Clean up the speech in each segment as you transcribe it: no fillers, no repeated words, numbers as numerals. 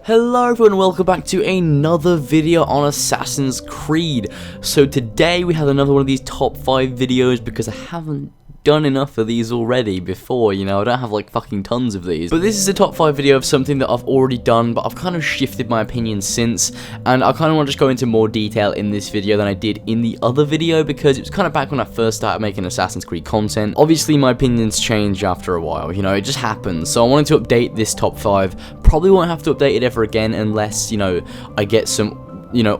Hello everyone, welcome back to another video on Assassin's Creed. So today we have another one of these top 5 videos because I haven't done enough of these already before, you know, I don't have like fucking tons of these. But this is a top 5 video of something that I've already done, but I've kind of shifted my opinion since, and I kind of want to just go into more detail in this video than I did in the other video because it was kind of back when I first started making Assassin's Creed content. Obviously my opinions change after a while, you know, it just happens. So I wanted to update this top 5. Probably won't have to update it ever again unless, you know, I get some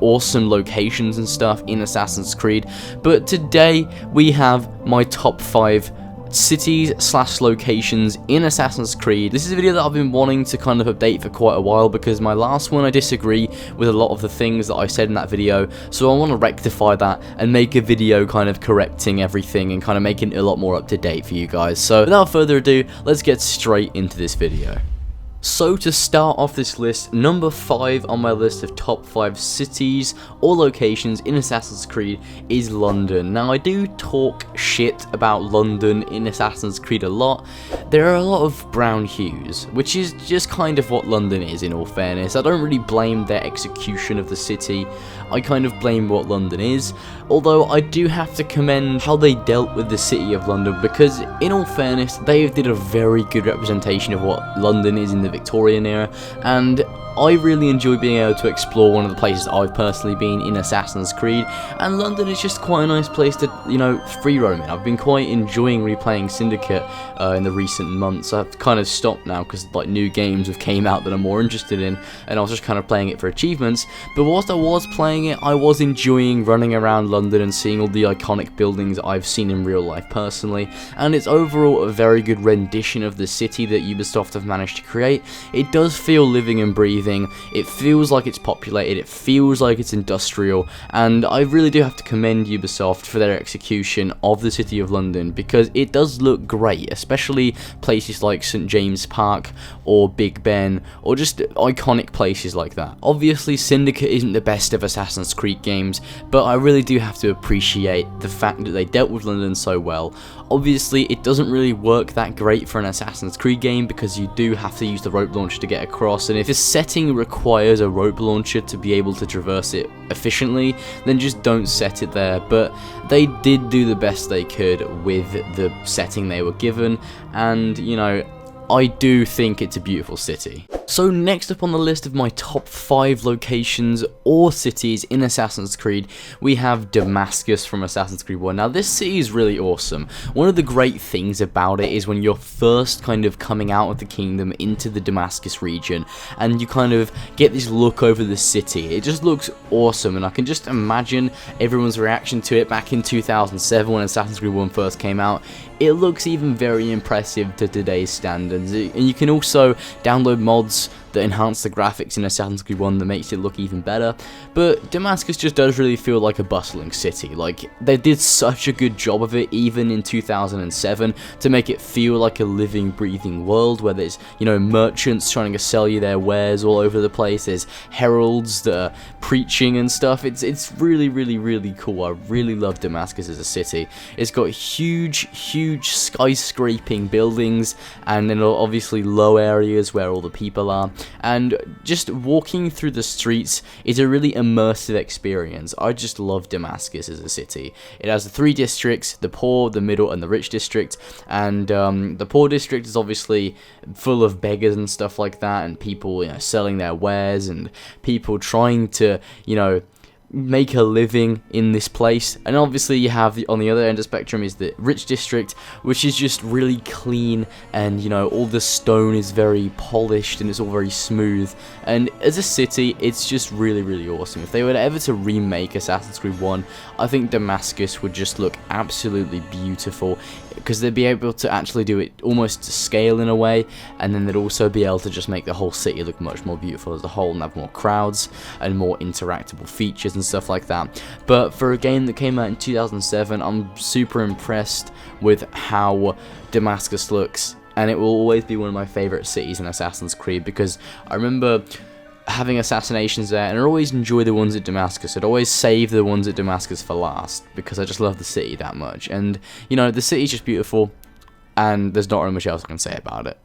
awesome locations and stuff in Assassin's Creed. But today we have my top 5 cities / locations in Assassin's Creed. This is a video that I've been wanting to kind of update for quite a while because my last one I disagree with a lot of the things that I said in that video, so I want to rectify that and make a video kind of correcting everything and kind of making it a lot more up to date for you guys. So without further ado, let's get straight into this video. So to start off this list, number 5 on my list of top 5 cities or locations in Assassin's Creed is London. Now I do talk shit about London in Assassin's Creed a lot. There are a lot of brown hues, which is just kind of what London is in all fairness. I don't really blame their execution of the city, I kind of blame what London is. Although I do have to commend how they dealt with the city of London because in all fairness they did a very good representation of what London is in the Victorian era, and I really enjoy being able to explore one of the places I've personally been in Assassin's Creed, and London is just quite a nice place to, you know, free roam in. I've been quite enjoying replaying Syndicate in the recent months. I've kind of stopped now because like new games have came out that I'm more interested in, and I was just kind of playing it for achievements. But whilst I was playing it, I was enjoying running around London and seeing all the iconic buildings I've seen in real life personally, and it's overall a very good rendition of the city that Ubisoft have managed to create. It does feel living and breathing. It feels like it's populated, it feels like it's industrial, and I really do have to commend Ubisoft for their execution of the City of London because it does look great, especially places like St James Park or Big Ben or just iconic places like that. Obviously Syndicate isn't the best of Assassin's Creed games, but I really do have to appreciate the fact that they dealt with London so well. Obviously it doesn't really work that great for an Assassin's Creed game because you do have to use the rope launcher to get across, and if the setting requires a rope launcher to be able to traverse it efficiently, then just don't set it there. But they did do the best they could with the setting they were given, and you know, I do think it's a beautiful city. So next up on the list of my top 5 locations or cities in Assassin's Creed, we have Damascus from Assassin's Creed 1. Now this city is really awesome. One of the great things about it is when you're first kind of coming out of the kingdom into the Damascus region and you kind of get this look over the city. It just looks awesome, and I can just imagine everyone's reaction to it back in 2007 when Assassin's Creed 1 first came out. It looks even very impressive to today's standards, and you can also download mods that enhance the graphics in Assassin's Creed 1 that makes it look even better. But Damascus just does really feel like a bustling city. Like, they did such a good job of it even in 2007 to make it feel like a living, breathing world where there's, you know, merchants trying to sell you their wares all over the place. There's heralds that are preaching and stuff. It's really, really, really cool. I really love Damascus as a city. It's got huge skyscraping buildings, and then obviously low areas where all the people are, and just walking through the streets is a really immersive experience. I just love Damascus as a city. It has the 3 districts, the poor, the middle, and the rich district, and the poor district is obviously full of beggars and stuff like that, and people, you know, selling their wares, and people trying to, you know, make a living in this place. And obviously you have on the other end of the spectrum is the rich district, which is just really clean, and you know, all the stone is very polished and it's all very smooth, and as a city it's just really, really awesome. If they were ever to remake Assassin's Creed 1, I think Damascus would just look absolutely beautiful because they'd be able to actually do it almost to scale in a way, and then they'd also be able to just make the whole city look much more beautiful as a whole and have more crowds and more interactable features and stuff like that. But for a game that came out in 2007, I'm super impressed with how Damascus looks, and it will always be one of my favorite cities in Assassin's Creed because I remember having assassinations there, and I always enjoy the ones at Damascus. I'd always save the ones at Damascus for last because I just love the city that much. And you know, the city's just beautiful, and there's not really much else I can say about it.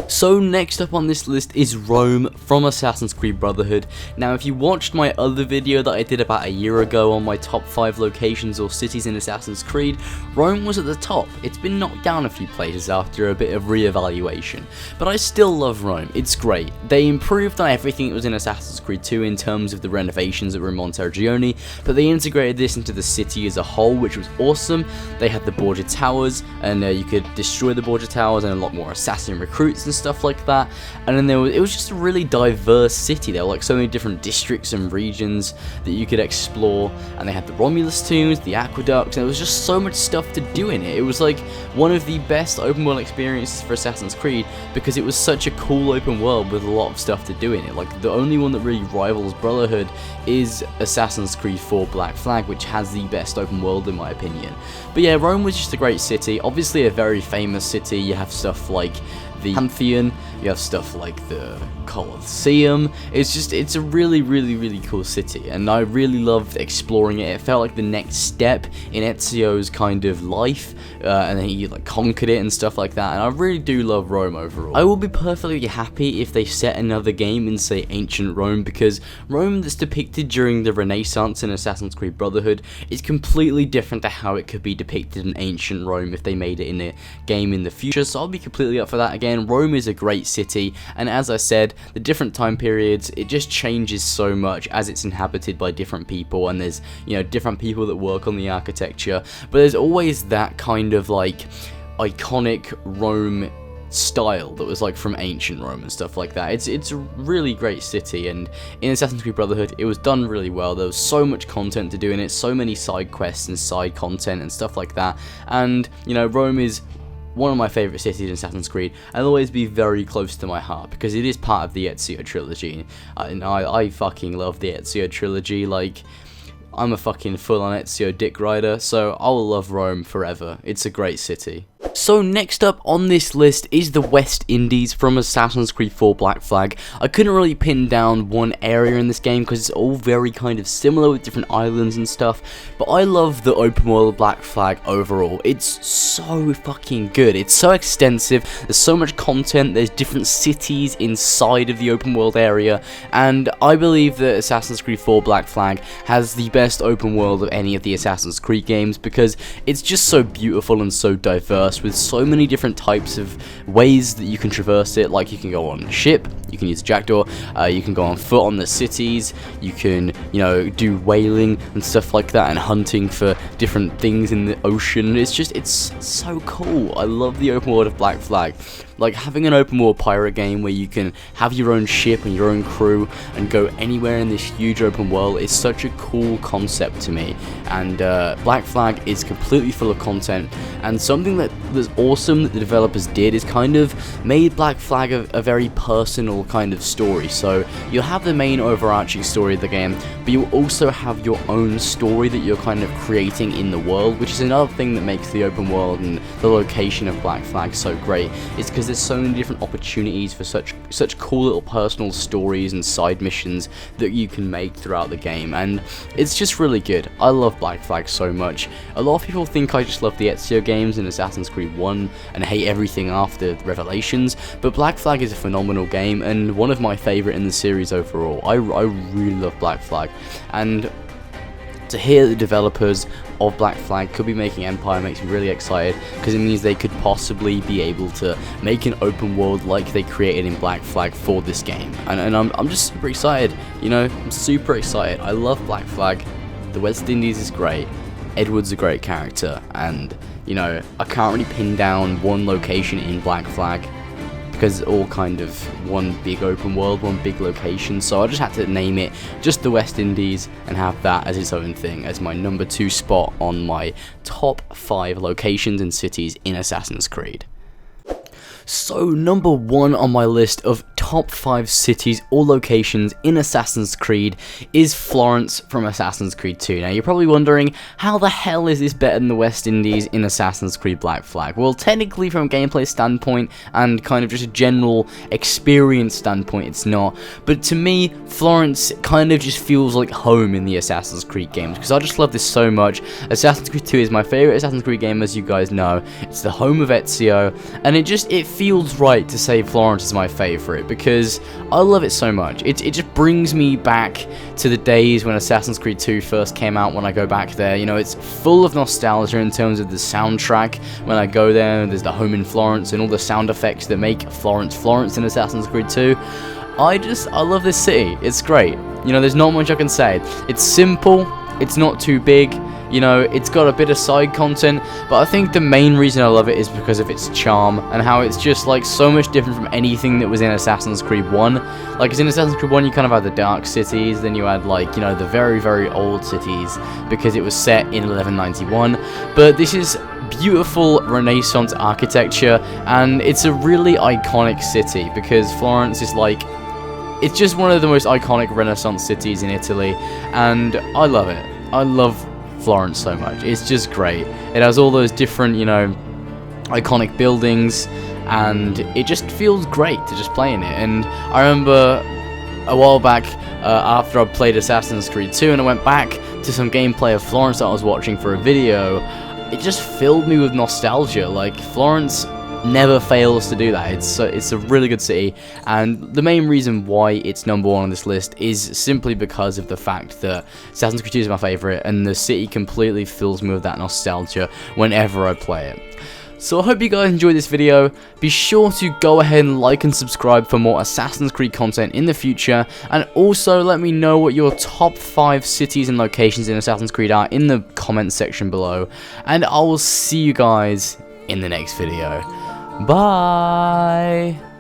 So next up on this list is Rome from Assassin's Creed Brotherhood. Now if you watched my other video that I did about a year ago on my top 5 locations or cities in Assassin's Creed, Rome was at the top. It's been knocked down a few places after a bit of re-evaluation, but I still love Rome. It's great. They improved on everything that was in Assassin's Creed 2 in terms of the renovations that were in Montergione, but they integrated this into the city as a whole, which was awesome. They had the Borgia Towers, and you could destroy the Borgia Towers and a lot more assassin recruits and stuff like that. And then it was just a really diverse city. There were like so many different districts and regions that you could explore, and they had the Romulus tombs, the aqueducts, and there was just so much stuff to do in it. It was like one of the best open world experiences for Assassin's Creed because it was such a cool open world with a lot of stuff to do in it. Like the only one that really rivals Brotherhood is Assassin's Creed 4 Black Flag, which has the best open world in my opinion. But yeah, Rome was just a great city. Obviously a very famous city. You have stuff like the Pantheon, you have stuff like the Colosseum. It's a really cool city, and I really loved exploring it. It felt like the next step in Ezio's kind of life, and then he like conquered it and stuff like that, and I really do love Rome overall. I will be perfectly happy if they set another game in, say, ancient Rome, because Rome that's depicted during the Renaissance in Assassin's Creed Brotherhood is completely different to how it could be depicted in ancient Rome if they made it in a game in the future, so I'll be completely up for that. Again, Rome is a great city, and as I said, the different time periods, it just changes so much as it's inhabited by different people, and there's, you know, different people that work on the architecture, but there's always that kind of like iconic Rome style that was like from ancient Rome and stuff like that. It's a really great city, and in Assassin's Creed Brotherhood it was done really well. There was so much content to do in it, so many side quests and side content and stuff like that, and you know, Rome is one of my favourite cities in Assassin's Creed, and will always be very close to my heart because it is part of the Ezio trilogy, and I fucking love the Ezio trilogy. Like, I'm a fucking full-on Ezio dick rider, so I will love Rome forever. It's a great city. So next up on this list is the West Indies from Assassin's Creed 4 Black Flag. I couldn't really pin down one area in this game because it's all very kind of similar with different islands and stuff, but I love the open world Black Flag overall. It's so fucking good. It's so extensive, there's so much content, there's different cities inside of the open world area, and I believe that Assassin's Creed 4 Black Flag has the best open world of any of the Assassin's Creed games because it's just so beautiful and so diverse, with so many different types of ways that you can traverse it. Like, you can go on a ship, you can use a jackdaw, you can go on foot on the cities, you can, you know, do whaling and stuff like that, and hunting for different things in the ocean. It's so cool. I love the open world of Black Flag. Like, having an open world pirate game where you can have your own ship and your own crew and go anywhere in this huge open world is such a cool concept to me, and Black Flag is completely full of content, and something that's awesome that the developers did is kind of made Black Flag a very personal kind of story. So you'll have the main overarching story of the game, but you'll also have your own story that you're kind of creating in the world, which is another thing that makes the open world and the location of Black Flag so great. It's because there's so many different opportunities for such cool little personal stories and side missions that you can make throughout the game, and it's just really good. I love Black Flag so much. A lot of people think I just love the Ezio games in Assassin's Creed 1 and hate everything after Revelations, but Black Flag is a phenomenal game and one of my favourite in the series overall. I really love Black Flag, and to hear the developers of Black Flag could be making Empire makes me really excited, because it means they could possibly be able to make an open world like they created in Black Flag for this game, and I'm just super excited, you know, I'm super excited. I love Black Flag, the West Indies is great, Edward's a great character, and you know, I can't really pin down one location in Black Flag because it's all kind of one big open world, one big location, so I just had to name it just the West Indies and have that as its own thing, as my number 2 spot on my top 5 locations and cities in Assassin's Creed. So number 1 on my list of top 5 cities or locations in Assassin's Creed is Florence from Assassin's Creed 2. Now you're probably wondering, how the hell is this better than the West Indies in Assassin's Creed Black Flag? Well, technically from a gameplay standpoint and kind of just a general experience standpoint, it's not, but to me, Florence kind of just feels like home in the Assassin's Creed games, because I just love this so much. Assassin's Creed 2 is my favourite Assassin's Creed game, as you guys know. It's the home of Ezio, and it feels right to say Florence is my favorite because I love it so much. It just brings me back to the days when Assassin's Creed 2 first came out. When I go back there, you know, it's full of nostalgia in terms of the soundtrack. When I go there, there's the home in Florence and all the sound effects that make Florence Florence in Assassin's Creed 2. I love this city. It's great. You know, there's not much I can say. It's simple. It's not too big. You know, it's got a bit of side content, but I think the main reason I love it is because of its charm and how it's just like so much different from anything that was in Assassin's Creed 1. Like, 'cause in Assassin's Creed 1 you kind of had the dark cities, then you had like, you know, the very, very old cities because it was set in 1191. But this is beautiful Renaissance architecture, and it's a really iconic city because Florence is like, it's just one of the most iconic Renaissance cities in Italy, and I love it. I love Florence so much. It's just great. It has all those different, you know, iconic buildings, and it just feels great to just play in it. And I remember a while back, after I played Assassin's Creed 2 and I went back to some gameplay of Florence that I was watching for a video, it just filled me with nostalgia. Like, Florence never fails to do that. It's a really good city, and the main reason why it's number 1 on this list is simply because of the fact that Assassin's Creed 2 is my favorite, and the city completely fills me with that nostalgia whenever I play it. So I hope you guys enjoyed this video. Be sure to go ahead and like and subscribe for more Assassin's Creed content in the future, and also let me know what your top 5 cities and locations in Assassin's Creed are in the comment section below, and I will see you guys in the next video. Bye!